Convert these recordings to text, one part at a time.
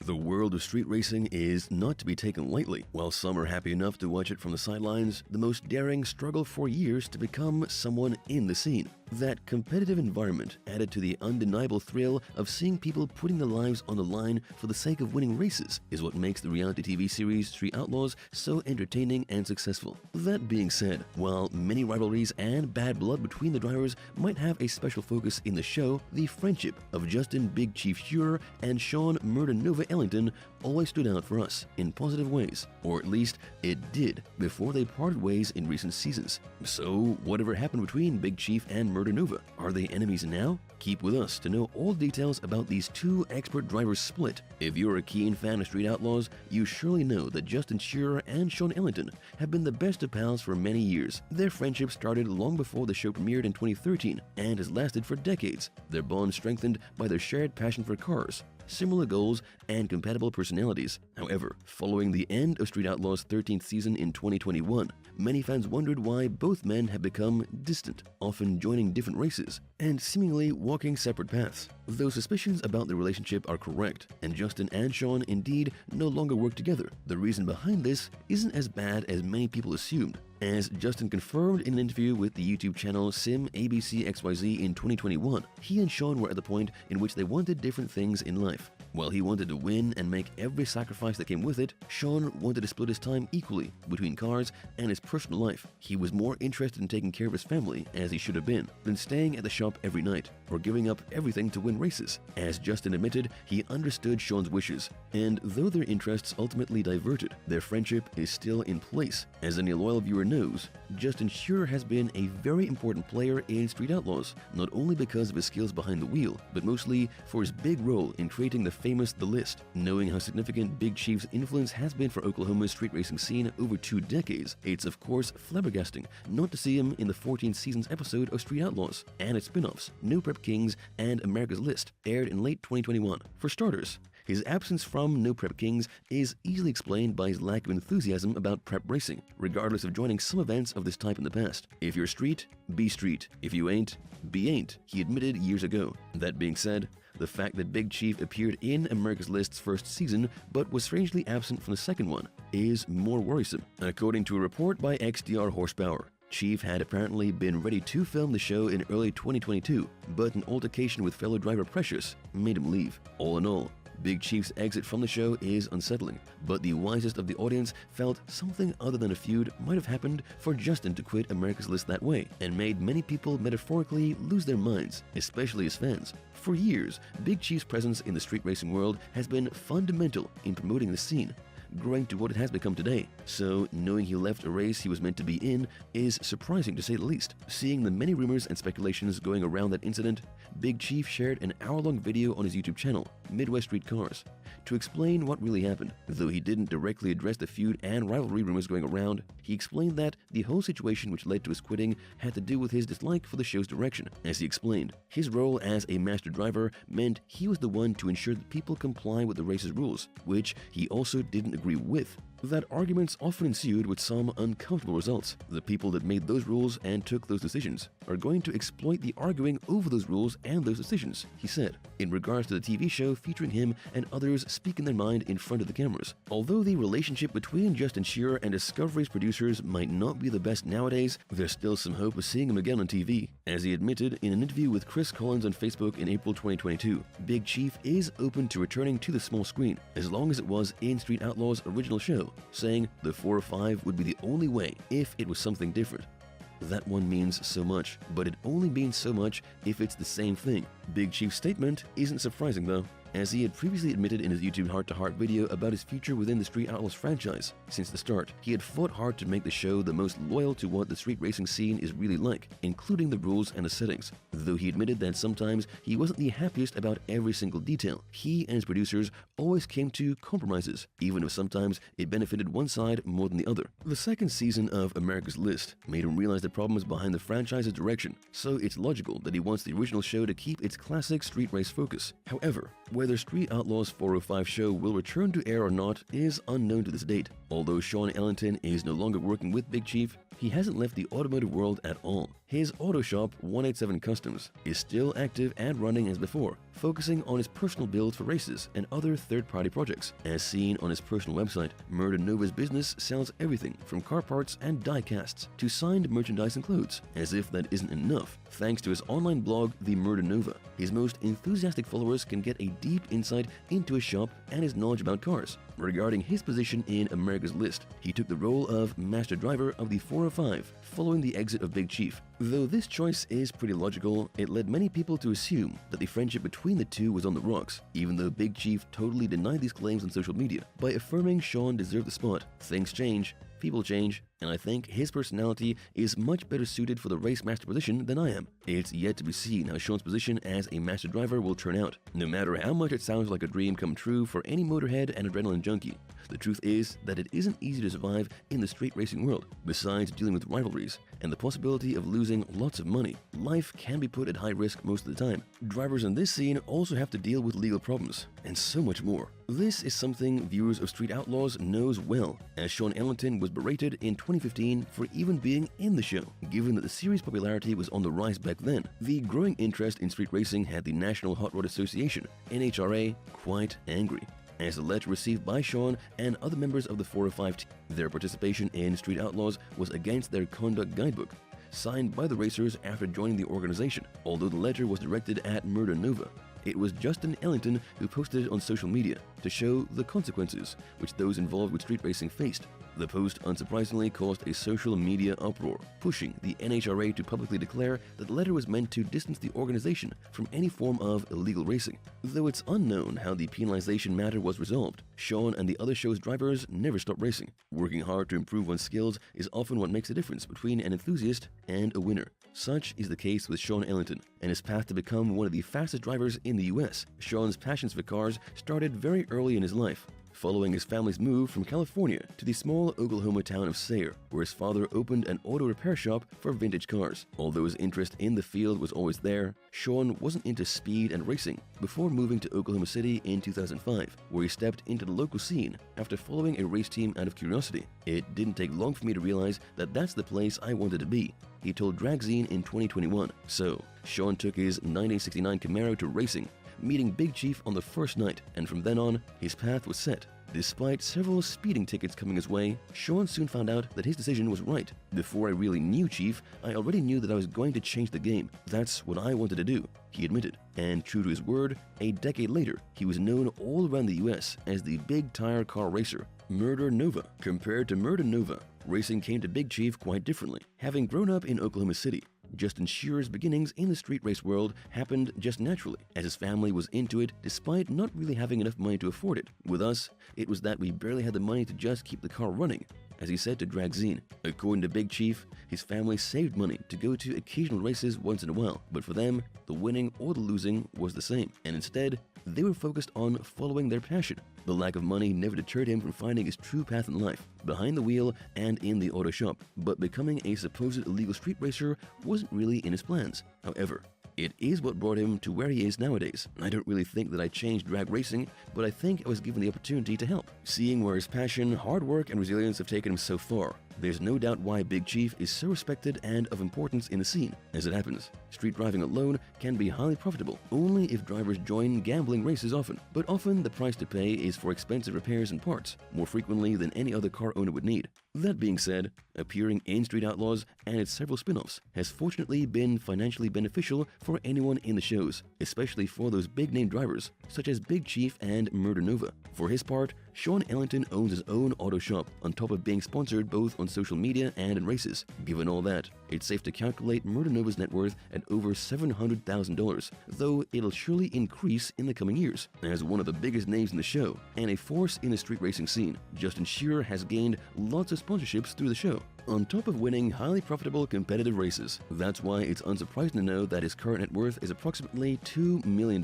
The world of street racing is not to be taken lightly. While some are happy enough to watch it from the sidelines, the most daring struggle for years to become someone in the scene. That competitive environment, added to the undeniable thrill of seeing people putting their lives on the line for the sake of winning races, is what makes the reality TV series Street Outlaws so entertaining and successful. That being said, while many rivalries and bad blood between the drivers might have a special focus in the show, the friendship of Justin Big Chief Shearer and Shawn Murder Nova Ellington always stood out for us in positive ways, or at least it did before they parted ways in recent seasons. So whatever happened between Big Chief and Murder Nova, are they enemies now? Keep with us to know all details about these two expert drivers' split. If you're a keen fan of Street Outlaws, you surely know that Justin Shearer and Shawn Ellington have been the best of pals for many years. Their friendship started long before the show premiered in 2013 and has lasted for decades. Their bond strengthened by their shared passion for cars, similar goals, and compatible personalities. However, following the end of Street Outlaws' 13th season in 2021, many fans wondered why both men had become distant, often joining different races and seemingly walking separate paths. Though suspicions about the relationship are correct, and Justin and Shawn indeed no longer work together, the reason behind this isn't as bad as many people assumed. As Justin confirmed in an interview with the YouTube channel Sim ABC XYZ in 2021, he and Shawn were at the point in which they wanted different things in life. While he wanted to win and make every sacrifice that came with it, Shawn wanted to split his time equally between cars and his personal life. He was more interested in taking care of his family, as he should have been, than staying at the shop every night or giving up everything to win races. As Justin admitted, he understood Shawn's wishes, and though their interests ultimately diverted, their friendship is still in place. As any loyal viewer knows, Justin Shearer has been a very important player in Street Outlaws, not only because of his skills behind the wheel, but mostly for his big role in creating the famous The List. Knowing how significant Big Chief's influence has been for Oklahoma's street racing scene over 2 decades, it's of course flabbergasting not to see him in the 14th season's episode of Street Outlaws and its spin-offs, No Prep Kings and America's List, aired in late 2021. For starters, his absence from No Prep Kings is easily explained by his lack of enthusiasm about prep racing, regardless of joining some events of this type in the past. If you're street, be street. If you ain't, be ain't, he admitted years ago. That being said, the fact that Big Chief appeared in America's List's first season but was strangely absent from the second one is more worrisome. According to a report by XDR Horsepower, Chief had apparently been ready to film the show in early 2022, but an altercation with fellow driver Precious made him leave. All in all, Big Chief's exit from the show is unsettling, but the wisest of the audience felt something other than a feud might have happened for Justin to quit America's List that way, and made many people metaphorically lose their minds, especially his fans. For years, Big Chief's presence in the street racing world has been fundamental in promoting the scene, growing to what it has become today. So knowing he left a race he was meant to be in is surprising to say the least. Seeing the many rumors and speculations going around that incident, Big Chief shared an hour-long video on his YouTube channel, Midwest Street Cars, to explain what really happened. Though he didn't directly address the feud and rivalry rumors going around, he explained that the whole situation which led to his quitting had to do with his dislike for the show's direction. As he explained, his role as a master driver meant he was the one to ensure that people comply with the race's rules, which he also didn't agree with. That arguments often ensued with some uncomfortable results. The people that made those rules and took those decisions are going to exploit the arguing over those rules and those decisions, he said, in regards to the TV show featuring him and others speaking their mind in front of the cameras. Although the relationship between Justin Shearer and Discovery's producers might not be the best nowadays, there's still some hope of seeing him again on TV. As he admitted in an interview with Chris Collins on Facebook in April 2022, Big Chief is open to returning to the small screen, as long as it was in Street Outlaws' original show, saying the 4 or 5 would be the only way if it was something different. That one means so much, but it only means so much if it's the same thing. Big Chief's statement isn't surprising though, as he had previously admitted in his YouTube heart-to-heart video about his future within the Street Outlaws franchise. Since the start, he had fought hard to make the show the most loyal to what the street racing scene is really like, including the rules and the settings. Though he admitted that sometimes he wasn't the happiest about every single detail, he and his producers always came to compromises, even if sometimes it benefited one side more than the other. The second season of America's List made him realize the problems behind the franchise's direction, so it's logical that he wants the original show to keep its classic street race focus. However, whether Whether Street Outlaws 405 show will return to air or not is unknown to this date. Although Shawn Ellington is no longer working with Big Chief, he hasn't left the automotive world at all. His auto shop, 187 Customs, is still active and running as before, focusing on his personal builds for races and other third-party projects. As seen on his personal website, Murder Nova's business sells everything from car parts and die casts to signed merchandise and clothes. As if that isn't enough, thanks to his online blog, The Murder Nova, his most enthusiastic followers can get a deep insight into his shop and his knowledge about cars. Regarding his position in America's list, he took the role of Master Driver of the 405 following the exit of Big Chief. Though this choice is pretty logical, it led many people to assume that the friendship between the two was on the rocks, even though Big Chief totally denied these claims on social media by affirming Shawn deserved the spot. Things change, people change, and I think his personality is much better suited for the race master position than I am. It's yet to be seen how Shawn's position as a master driver will turn out. No matter how much it sounds like a dream come true for any motorhead and adrenaline junkie, the truth is that it isn't easy to survive in the street racing world. Besides dealing with rivalries and the possibility of losing lots of money, life can be put at high risk most of the time. Drivers in this scene also have to deal with legal problems, and so much more. This is something viewers of Street Outlaws knows well, as Shawn Ellington was berated in 2015 for even being in the show, given that the series' popularity was on the rise back then. The growing interest in street racing had the National Hot Rod Association, NHRA, quite angry, as a letter received by Shawn and other members of the 405 team. Their participation in Street Outlaws was against their conduct guidebook, signed by the racers after joining the organization. Although the letter was directed at Murder Nova, it was Justin Ellington who posted it on social media to show the consequences which those involved with street racing faced. The post unsurprisingly caused a social media uproar, pushing the NHRA to publicly declare that the letter was meant to distance the organization from any form of illegal racing. Though it's unknown how the penalization matter was resolved, Shawn and the other show's drivers never stopped racing. Working hard to improve one's skills is often what makes the difference between an enthusiast and a winner. Such is the case with Shawn Ellington and his path to become one of the fastest drivers in the US. Shawn's passions for cars started very early in his life, following his family's move from California to the small Oklahoma town of Shearer, where his father opened an auto repair shop for vintage cars. Although his interest in the field was always there, Shawn wasn't into speed and racing before moving to Oklahoma City in 2005, where he stepped into the local scene after following a race team out of curiosity. It didn't take long for me to realize that that's the place I wanted to be, he told Dragzine in 2021. So, Shawn took his 1969 Camaro to racing, meeting Big Chief on the first night, and from then on, his path was set. Despite several speeding tickets coming his way, Shawn soon found out that his decision was right. Before I really knew Chief, I already knew that I was going to change the game. That's what I wanted to do, he admitted. And true to his word, a decade later, he was known all around the US as the big tire car racer, Murder Nova. Compared to Murder Nova, racing came to Big Chief quite differently. Having grown up in Oklahoma City, Justin Shearer's beginnings in the street race world happened just naturally, as his family was into it despite not really having enough money to afford it. With us, it was that we barely had the money to just keep the car running, as he said to Dragzine. According to Big Chief, his family saved money to go to occasional races once in a while, but for them, the winning or the losing was the same, and instead, they were focused on following their passion. The lack of money never deterred him from finding his true path in life, behind the wheel and in the auto shop, but becoming a supposed illegal street racer wasn't really in his plans. However, it is what brought him to where he is nowadays. I don't really think that I changed drag racing, but I think I was given the opportunity to help. Seeing where his passion, hard work, and resilience have taken him so far, there's no doubt why Big Chief is so respected and of importance in the scene. As it happens, street driving alone can be highly profitable, only if drivers join gambling races often. But often the price to pay is for expensive repairs and parts, more frequently than any other car owner would need. That being said, appearing in Street Outlaws and its several spin-offs has fortunately been financially beneficial for anyone in the shows, especially for those big-name drivers such as Big Chief and Murder Nova. For his part, Shawn Ellington owns his own auto shop, on top of being sponsored both on social media and in races. Given all that, it's safe to calculate Murder Nova's net worth at over $700,000, though it'll surely increase in the coming years. As one of the biggest names in the show and a force in the street racing scene, Justin Shearer has gained lots of sponsorships through the show, on top of winning highly profitable competitive races. That's why it's unsurprising to know that his current net worth is approximately $2 million,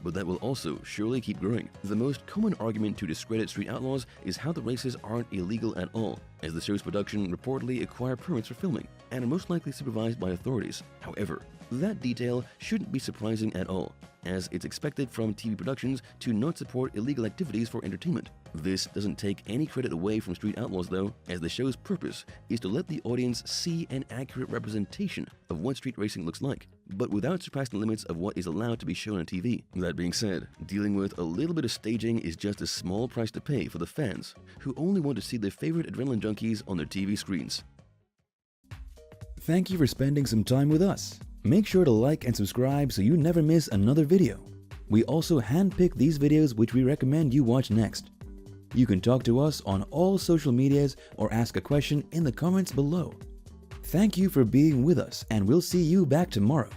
but that will also surely keep growing. The most common argument to discredit Street Outlaws is how the races aren't illegal at all, as the show's production reportedly acquire permits for filming and are most likely supervised by authorities. However, That detail shouldn't be surprising at all, as it's expected from TV productions to not support illegal activities for entertainment. This doesn't take any credit away from Street Outlaws though, as the show's purpose is to let the audience see an accurate representation of what street racing looks like, but without surpassing the limits of what is allowed to be shown on TV. That being said, dealing with a little bit of staging is just a small price to pay for the fans, who only want to see their favorite adrenaline junkies on their TV screens. Thank you for spending some time with us. Make sure to like and subscribe so you never miss another video. We also handpick these videos which we recommend you watch next. You can talk to us on all social medias or ask a question in the comments below. Thank you for being with us, and we'll see you back tomorrow.